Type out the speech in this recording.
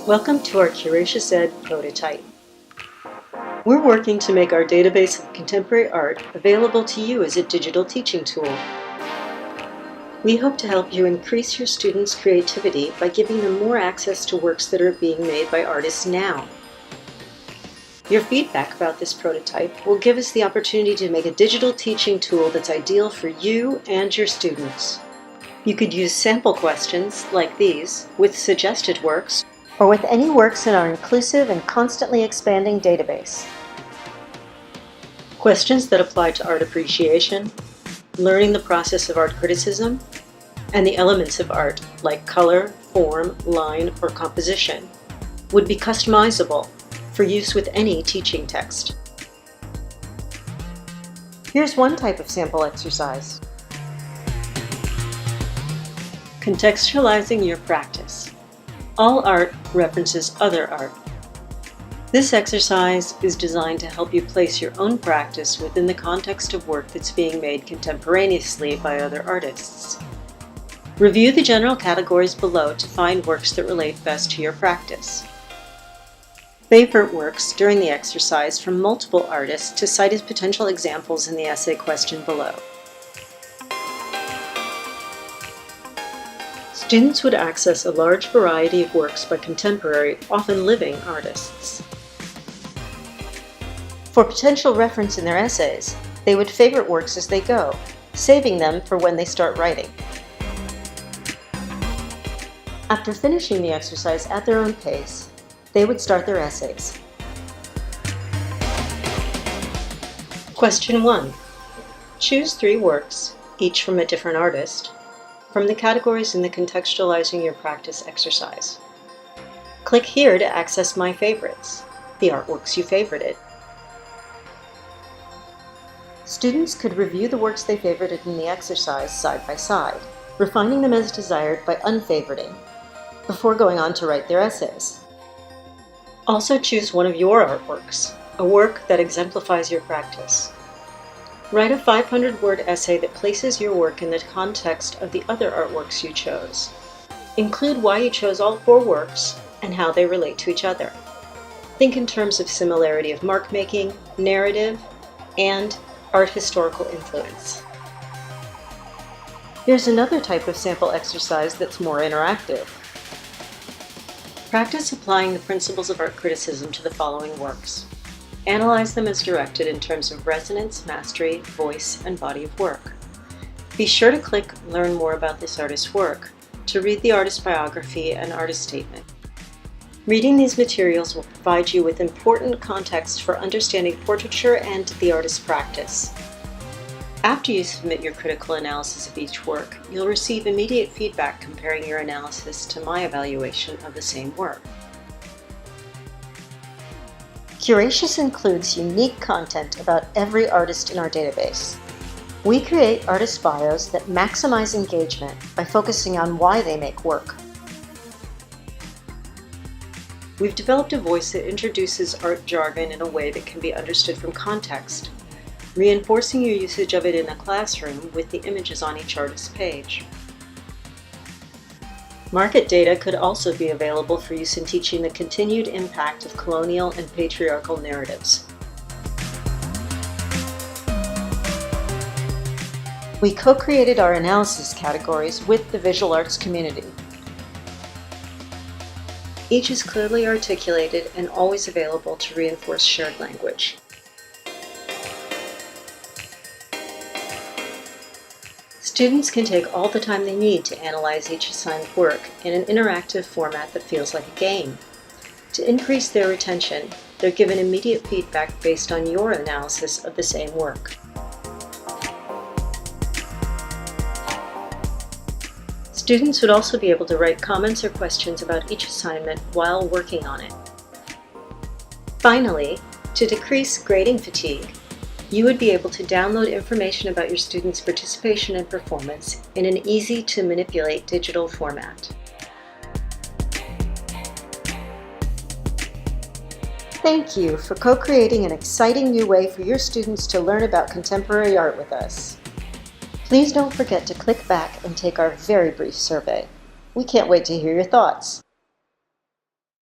Welcome to our Curatious Ed Prototype. We're working to make our database of contemporary art available to you as a digital teaching tool. We hope to help you increase your students' creativity by giving them more access to works that are being made by artists now. Your feedback about this prototype will give us the opportunity to make a digital teaching tool that's ideal for you and your students. You could use sample questions like these with suggested works, or with any works in our inclusive and constantly expanding database. Questions that apply to art appreciation, learning the process of art criticism, and the elements of art like color, form, line, or composition would be customizable for use with any teaching text. Here's one type of sample exercise. Contextualizing your practice. All art references other art. This exercise is designed to help you place your own practice within the context of work that's being made contemporaneously by other artists. Review the general categories below to find works that relate best to your practice. Favorite works during the exercise from multiple artists to cite as potential examples in the essay question below. Students would access a large variety of works by contemporary, often living artists. For potential reference in their essays, they would favorite works as they go, saving them for when they start writing. After finishing the exercise at their own pace, they would start their essays. Question 1. Choose 3 works, each from a different artist, from the categories in the Contextualizing Your Practice exercise. Click here to access My Favorites, the artworks you favorited. Students could review the works they favorited in the exercise side by side, refining them as desired by unfavoriting, before going on to write their essays. Also choose one of your artworks, a work that exemplifies your practice. Write a 500-word essay that places your work in the context of the other artworks you chose. Include why you chose all 4 works and how they relate to each other. Think in terms of similarity of mark-making, narrative, and art historical influence. Here's another type of sample exercise that's more interactive. Practice applying the principles of art criticism to the following works. Analyze them as directed in terms of resonance, mastery, voice, and body of work. Be sure to click Learn More About This Artist's Work to read the artist biography and artist statement. Reading these materials will provide you with important context for understanding portraiture and the artist's practice. After you submit your critical analysis of each work, you'll receive immediate feedback comparing your analysis to my evaluation of the same work. Curatious includes unique content about every artist in our database. We create artist bios that maximize engagement by focusing on why they make work. We've developed a voice that introduces art jargon in a way that can be understood from context, reinforcing your usage of it in a classroom with the images on each artist's page. Market data could also be available for use in teaching the continued impact of colonial and patriarchal narratives. We co-created our analysis categories with the visual arts community. Each is clearly articulated and always available to reinforce shared language. Students can take all the time they need to analyze each assigned work in an interactive format that feels like a game. To increase their retention, they're given immediate feedback based on your analysis of the same work. Students would also be able to write comments or questions about each assignment while working on it. Finally, to decrease grading fatigue, you would be able to download information about your students' participation and performance in an easy-to-manipulate digital format. Thank you for co-creating an exciting new way for your students to learn about contemporary art with us. Please don't forget to click back and take our very brief survey. We can't wait to hear your thoughts.